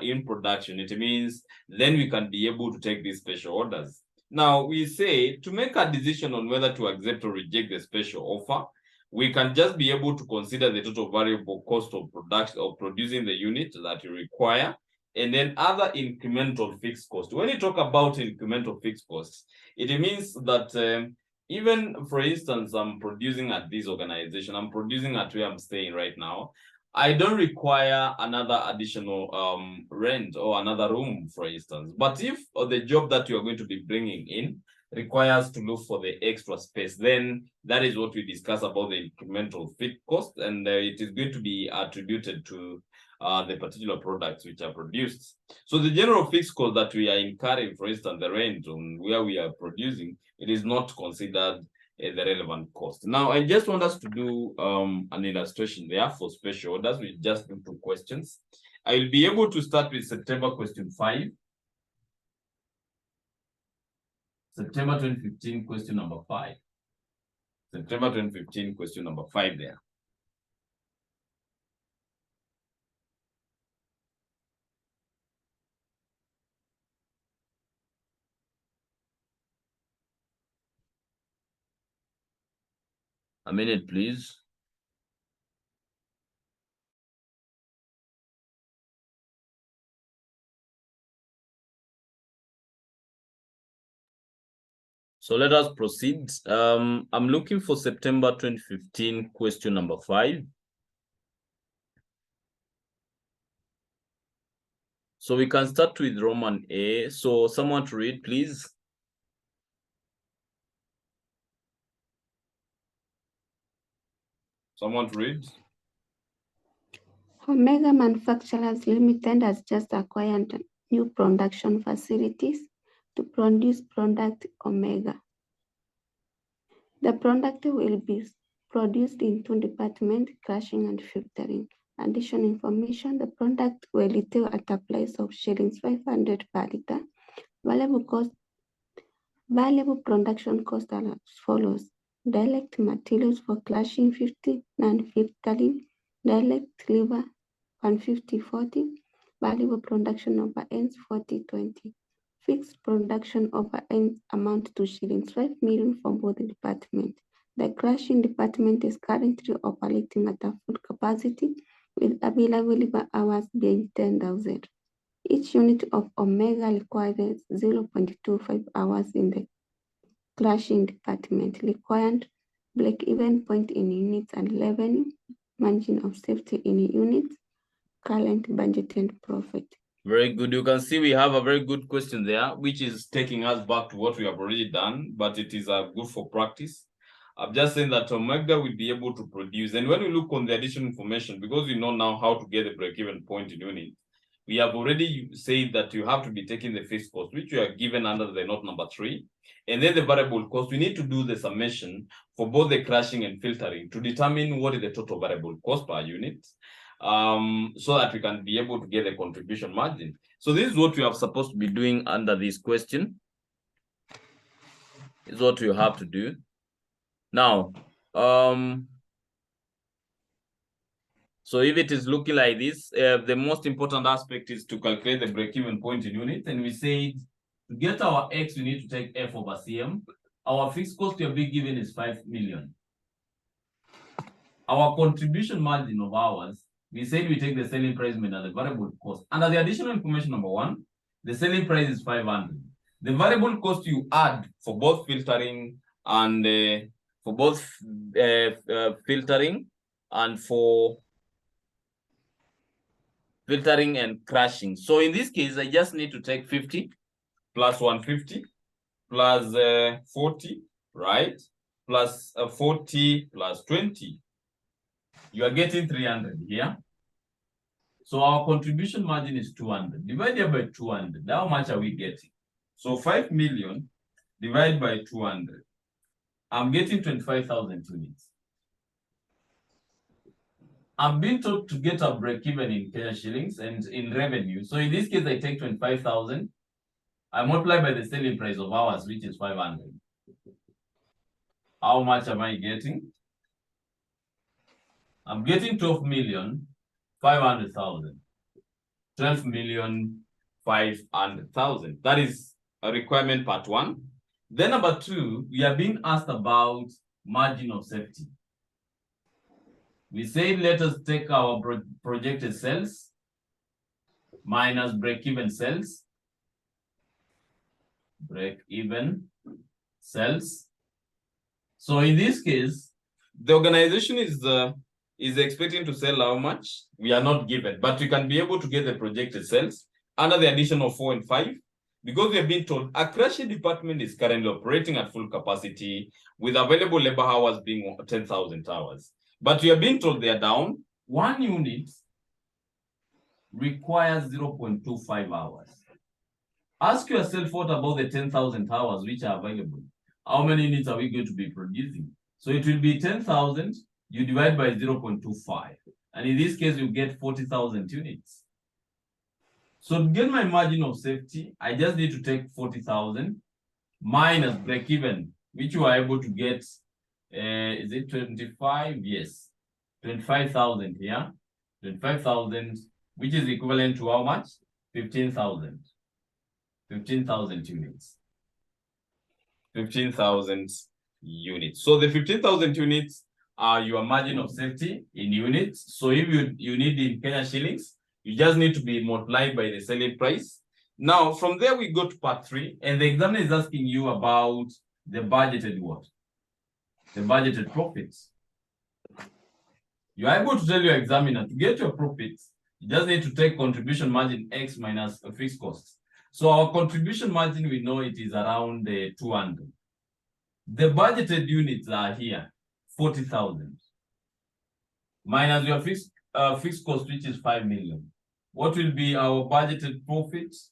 in production, it means then we can be able to take these special orders. Now, we say to make a decision on whether to accept or reject the special offer, we can just be able to consider the total variable cost of production of producing the unit that you require, and then other incremental fixed cost. When you talk about incremental fixed costs, it means that even, for instance, I'm producing at this organization, I'm producing at where I'm staying right now. I don't require another additional rent or another room, for instance. But if the job that you are going to be bringing in requires to look for the extra space, then that is what we discuss about the incremental fixed cost, and it is going to be attributed to the particular products which are produced. So the general fixed cost that we are incurring, for instance, the rent on where we are producing, it is not considered the relevant cost. Now, I just want us to do an illustration there for special orders. We just do 2 questions. I will be able to start with September question 5. September 2015, question number 5. September 2015, question number 5 there. A minute, please. So let us proceed. I'm looking for September 2015, question number 5. So we can start with Roman A. So someone to read, please. Someone to read. Omega Manufacturers Limited has just acquired new production facilities to produce product Omega. The product will be produced in 2 departments, crushing and filtering. Additional information, the product will retail at a price of shillings 500 per liter. Variable production cost are as follows. Direct materials for crushing 50, non-filtering, direct labor 150-40, variable production overheads 40-20. Fixed production overheads amount to shillings 5 million for both departments. The crushing department is currently operating at a full capacity with available labor hours being 10,000. Each unit of Omega requires 0.25 hours in the crushing department, required break-even point in units and revenue, margin of safety in units, current budget and profit. Very good. You can see we have a very good question there, which is taking us back to what we have already done, but it is good for practice. I'm just saying that Omega will be able to produce. And when we look on the additional information, because we know now how to get the break-even point in units, we have already said that you have to be taking the fixed cost, which you are given under the note number 3. And then the variable cost, we need to do the summation for both the crushing and filtering to determine what is the total variable cost per unit, so that we can be able to get the contribution margin. So this is what we are supposed to be doing under this question. This is what you have to do. Now, so if it is looking like this, the most important aspect is to calculate the break-even point in units. And we say to get our X, we need to take F over CM. Our fixed cost we are being given is 5 million. Our contribution margin of ours, we said we take the selling price minus the variable cost. Under the additional information number 1, the selling price is 500. The variable cost you add for both filtering and filtering and crushing. So in this case, I just need to take 50 plus 150 plus 40, right? Plus 40 plus 20. You are getting 300 here. So our contribution margin is 200. Divided by 200, how much are we getting? So 5 million divided by 200. I'm getting 25,000 units. I'm being told to get a break even in Kenya shillings and in revenue. So in this case, I take 25,000. I multiply by the selling price of ours, which is 500. How much am I getting? I'm getting 12,500,000. 12,500,000. That is a requirement part one. Then number two, we are being asked about margin of safety. We say let us take our projected sales minus break-even sales. Break-even sales. So in this case, the organization is expecting to sell how much? We are not given, but we can be able to get the projected sales under the addition of 4 and 5, because we have been told a crushing department is currently operating at full capacity with available labor hours being 10,000 hours. But we are being told they are down. 1 unit requires 0.25 hours. Ask yourself, what about the 10,000 hours which are available? How many units are we going to be producing? So it will be 10,000, you divide by 0.25. And in this case, you get 40,000 units. So to get my margin of safety, I just need to take 40,000 minus break-even, which you are able to get, is it 25? Yes, 25,000 here. 25,000, which is equivalent to how much? 15,000. 15,000 units. 15,000 units. So the 15,000 units are your margin of safety in units. So if you need in Kenya shillings, you just need to be multiplied by the selling price. Now, from there, we go to part 3, and the examiner is asking you about the budgeted what? The budgeted profits. You are able to tell your examiner to get your profits, you just need to take contribution margin X minus a fixed costs. So our contribution margin, we know it is around 200. The budgeted units are here, 40,000. Minus your fixed cost, which is 5 million. What will be our budgeted profits?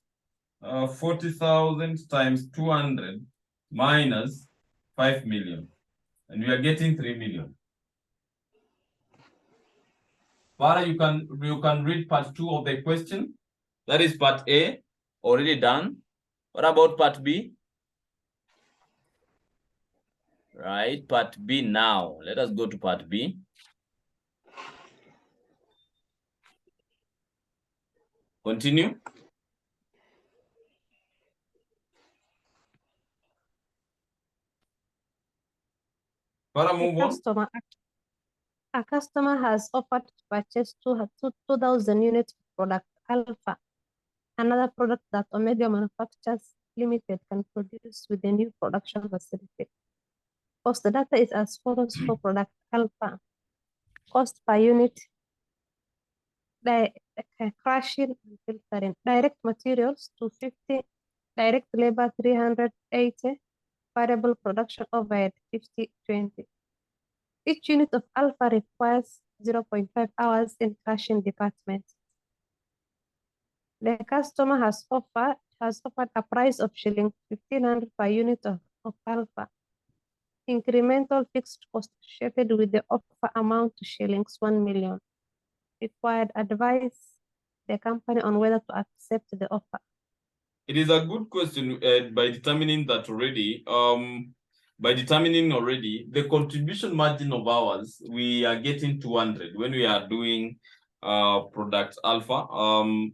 40,000 times 200 minus 5 million. And we are getting 3 million. Farah, you can read part 2 of the question. That is part A, already done. What about part B? Right, part B now. Let us go to part B. Continue. Farah, move on. A customer has offered to purchase 2,000 units of product Alpha, another product that Omega Manufacturers Limited can produce with the new production facility. Cost data is as follows for product Alpha. Cost per unit, crushing and filtering. Direct materials 250, direct labor 380, variable production overhead 50/20. Each unit of Alpha requires 0.5 hours in crushing department. The customer has offered a price of shilling 1,500 per unit of Alpha. Incremental fixed cost associated with the offer amount to shillings 1 million. Required advice the company on whether to accept the offer. It is a good question by determining that already. The contribution margin of ours, we are getting 200 when we are doing product Alpha,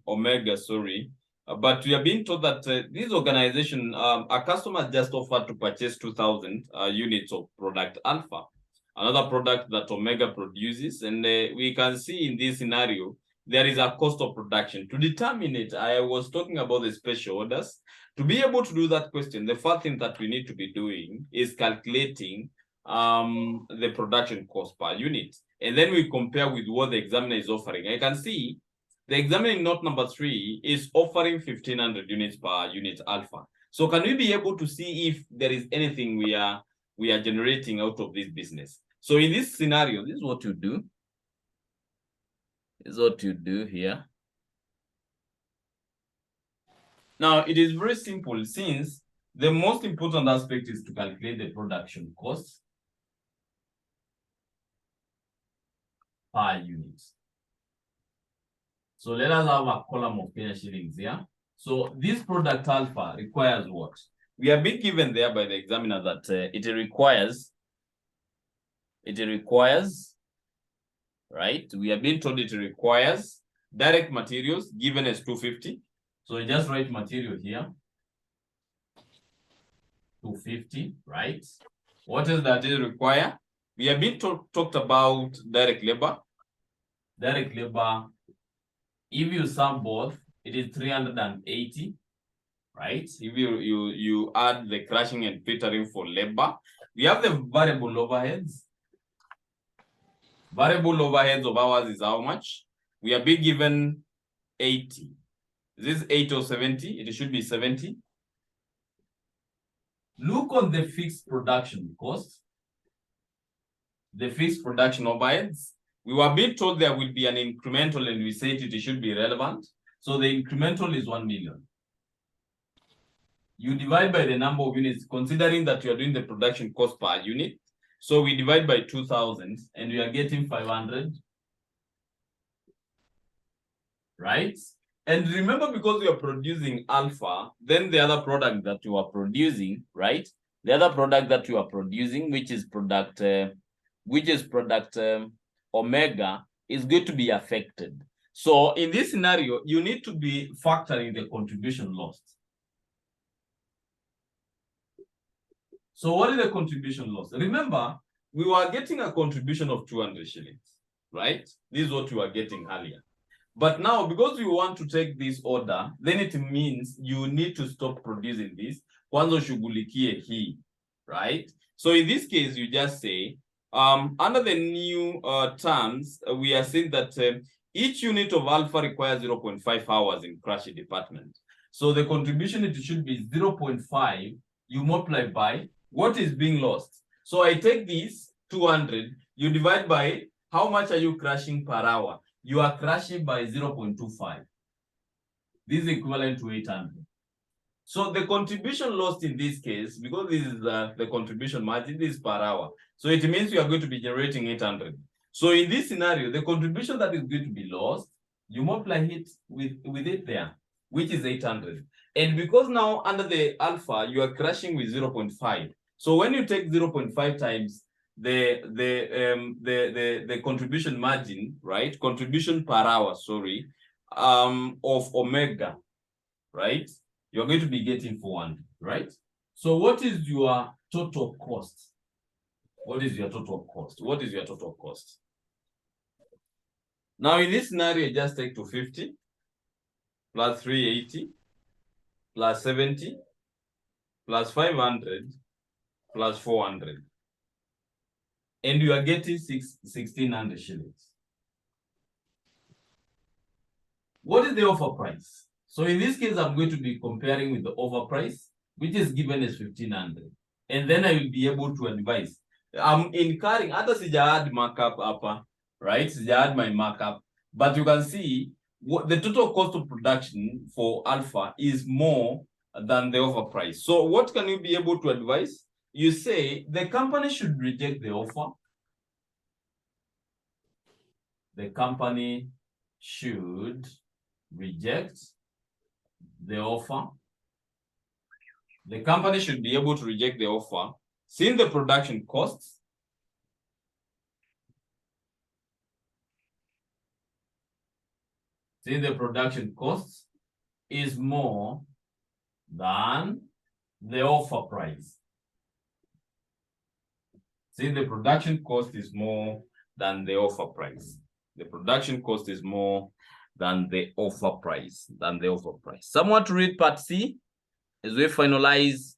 Omega, sorry. But we are being told that this organization, a customer just offered to purchase 2,000 units of product Alpha, another product that Omega produces. And we can see in this scenario, there is a cost of production. To determine it, I was talking about the special orders. To be able to do that question, the first thing that we need to be doing is calculating the production cost per unit. And then we compare with what the examiner is offering. I can see the examiner in note number 3 is offering 1,500 units per unit Alpha. So can we be able to see if there is anything we are generating out of this business? So in this scenario, this is what you do. This is what you do here. Now it is very simple, since the most important aspect is to calculate the production cost per unit. So let us have a column of Kenya shillings here. So this product alpha requires what? We are being given there by the examiner that it requires, right? We are being told it requires direct materials given as 250. So we just write material here. 250, right? What is that it require? We have been talked about direct labor. Direct labor, if you sum both, it is 380, right? If you add the crushing and filtering for labor, we have the variable overheads. Variable overheads of ours is how much? We are being given 80. Is this 80 or 70? It should be 70. Look on the fixed production cost. The fixed production overheads. We were being told there will be an incremental, and we said it should be relevant. So the incremental is 1 million. You divide by the number of units, considering that you are doing the production cost per unit. So we divide by 2,000 and we are getting 500. Right? And remember, because we are producing alpha, then the other product that you are producing, right? The other product that you are producing, which is product omega, is going to be affected. So in this scenario, you need to be factoring the contribution lost. So what is the contribution loss? Remember, we were getting a contribution of 200 shillings, right? This is what we were getting earlier. But now, because we want to take this order, then it means you need to stop producing this. Kwanza shughulikie hii, right? So in this case, you just say, under the new terms, we are saying that each unit of alpha requires 0.5 hours in crushing department. So the contribution, it should be 0.5. You multiply by what is being lost. So I take this 200, you divide by how much are you crushing per hour? You are crushing by 0.25. This is equivalent to 800. So the contribution lost in this case, because this is the contribution margin, this is per hour. So it means you are going to be generating 800. So in this scenario, the contribution that is going to be lost, you multiply it with it there, which is 800. And because now under the alpha, you are crushing with 0.5. So when you take 0.5 times the contribution margin, right? Contribution per hour, sorry, of omega, right? You're going to be getting 400, right? So what is your total cost? What is your total cost? What is your total cost? Now in this scenario, just take 250 plus 380 plus 70 plus 500 plus 400. And you are getting 1,600 shillings. What is the offer price? So in this case, I'm going to be comparing with the offer price, which is given as 1,500. And then I will be able to advise. I'm incurring, others add markup upper, right? Add my markup. But you can see what the total cost of production for alpha is more than the offer price. So what can you be able to advise? You say the company should reject the offer. The company should reject the offer. The company should be able to reject the offer since the production costs is more than the offer price. Since the production cost is more than the offer price. The production cost is more than the offer price. Someone to read part C as we finalize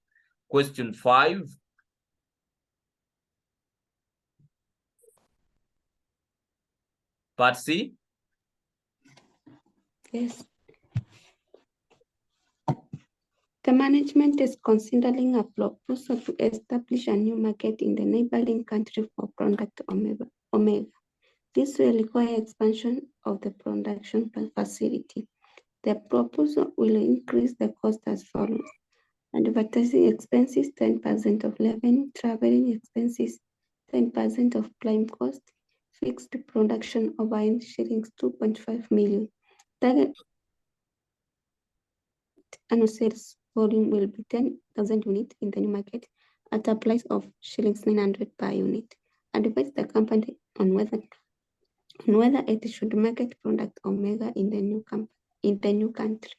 question 5. Part C. Yes. The management is considering a proposal to establish a new market in the neighboring country for product Omega. This will require expansion of the production facility. The proposal will increase the cost as follows. Advertising expenses, 10% of revenue, traveling expenses, 10% of prime cost, fixed production overhead shillings 2.5 million. Target annual sales volume will be 10,000 units in the new market at a price of shillings 900 per unit. Advise the company on whether it should market product Omega in the new country.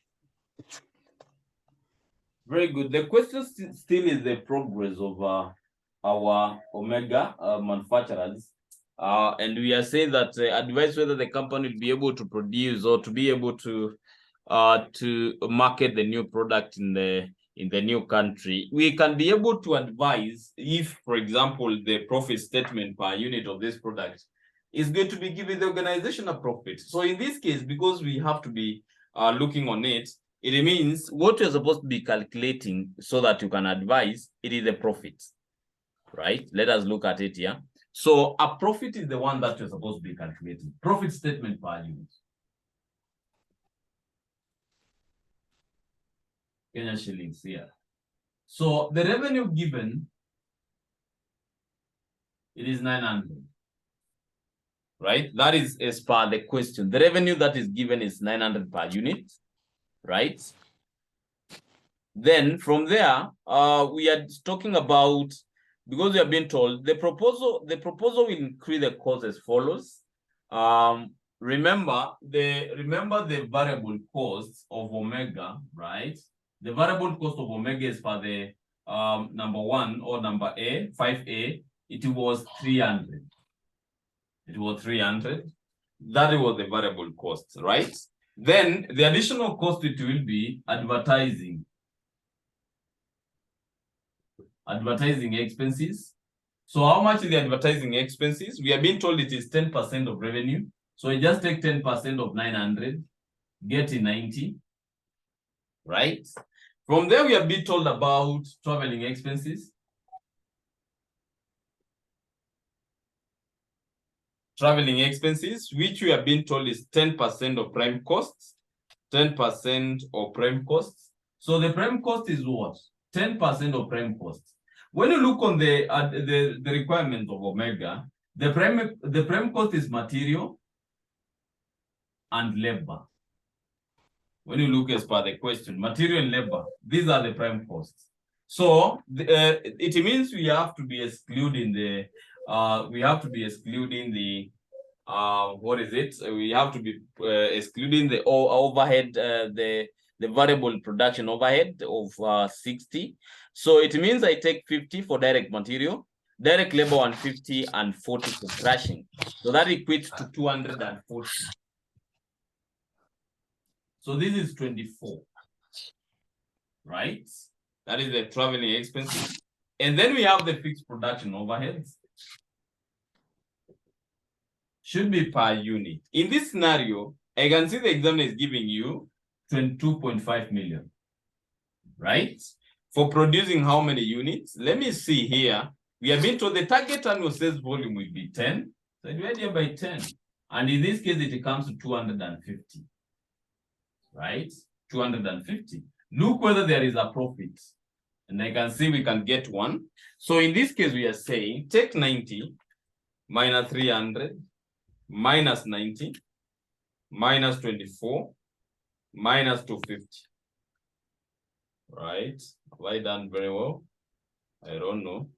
Very good. The question still is the progress of our Omega manufacturers. And we are saying that advise whether the company will be able to produce or to be able to market the new product in the new country. We can be able to advise if, for example, the profit statement per unit of this product is going to be giving the organization a profit. So in this case, because we have to be looking on it, it means what you're supposed to be calculating so that you can advise, it is a profit, right? Let us look at it here. So a profit is the one that you're supposed to be calculating. Profit statement per unit. Kenya shillings here. So the revenue given, it is 900. Right? That is as per the question. The revenue that is given is 900 per unit. Right? Then from there, we are talking about, because we have been told the proposal will increase the cost as follows. Remember the variable costs of Omega, right? The variable cost of Omega is for the number 1 or number A, 5A, it was 300. It was 300. That was the variable cost, right? Then the additional cost, it will be advertising. Advertising expenses. So how much is the advertising expenses? We have been told it is 10% of revenue. So I just take 10% of 900, get 90, right? From there, we have been told about traveling expenses. Traveling expenses, which we have been told is 10% of prime costs. 10% of prime costs. So the prime cost is what? 10% of prime costs. When you look on the requirement of Omega, the prime cost is material and labor. When you look as per the question, material and labor, these are the prime costs. So it means we have to be excluding the what is it? We have to be excluding the overhead, the variable production overhead of 60. So it means I take 50 for direct material, direct labor 150, and 40 for crushing. So that equates to 240. So this is 24, right? That is the traveling expenses. And then we have the fixed production overheads. Should be per unit. In this scenario, I can see the examiner is giving you 22.5 million, right? For producing how many units? Let me see here. We have been told the target annual sales volume will be 10. So divide here by 10. And in this case, it comes to 250, right? 250. Look whether there is a profit. And I can see we can get one. So in this case, we are saying take 90 minus 300 minus 90 minus 24 minus 250. Right? Have I done very well? I don't know.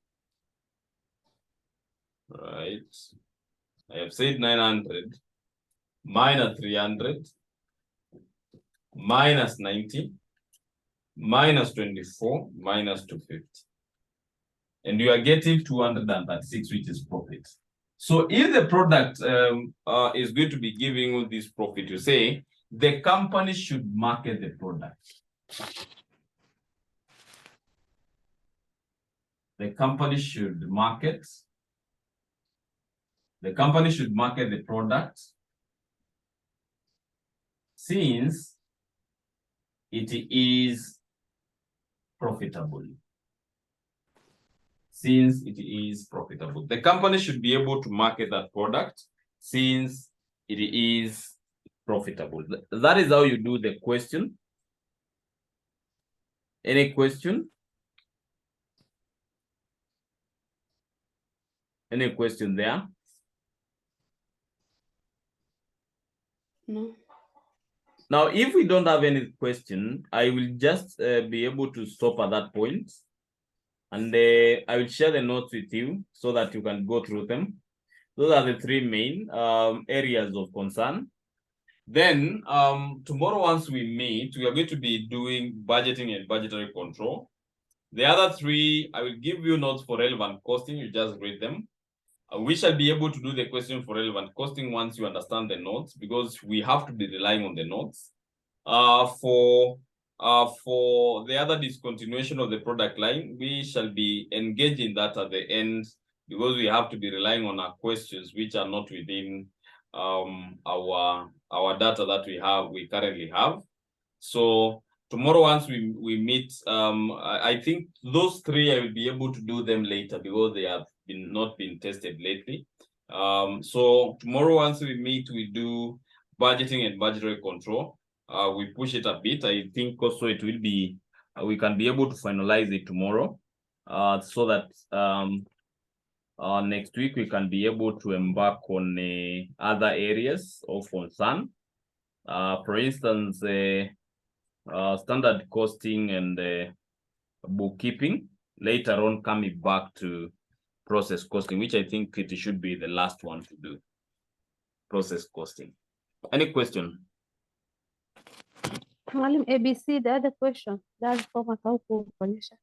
Right. I have said 900 minus 300 minus 90 minus 24 minus 250. And you are getting 236, which is profit. So if the product is going to be giving you this profit, you say the company should market the product. The company should market. The company should market the product since it is profitable. Since it is profitable. The company should be able to market that product since it is profitable. That is how you do the question. Any question? Any question there? No. Now, if we don't have any question, I will just be able to stop at that point. And I will share the notes with you so that you can go through them. Those are the three main areas of concern. Then tomorrow, once we meet, we are going to be doing budgeting and budgetary control. The other three, I will give you notes for relevant costing. You just read them. We shall be able to do the question for relevant costing once you understand the notes, because we have to be relying on the notes. For the other discontinuation of the product line, we shall be engaging that at the end, because we have to be relying on our questions which are not within our data that we currently have. So tomorrow, once we meet, I think those three I will be able to do them later because they have not been tested lately. So tomorrow, once we meet, we do budgeting and budgetary control. We push it a bit. I think also it will be, we can be able to finalize it tomorrow, so that next week we can be able to embark on other areas of concern. For instance, standard costing and bookkeeping. Later on, coming back to process costing, which I think it should be the last one to do. Process costing. Any question? Mwalimu ABC, the other question, that's from account kuonyesha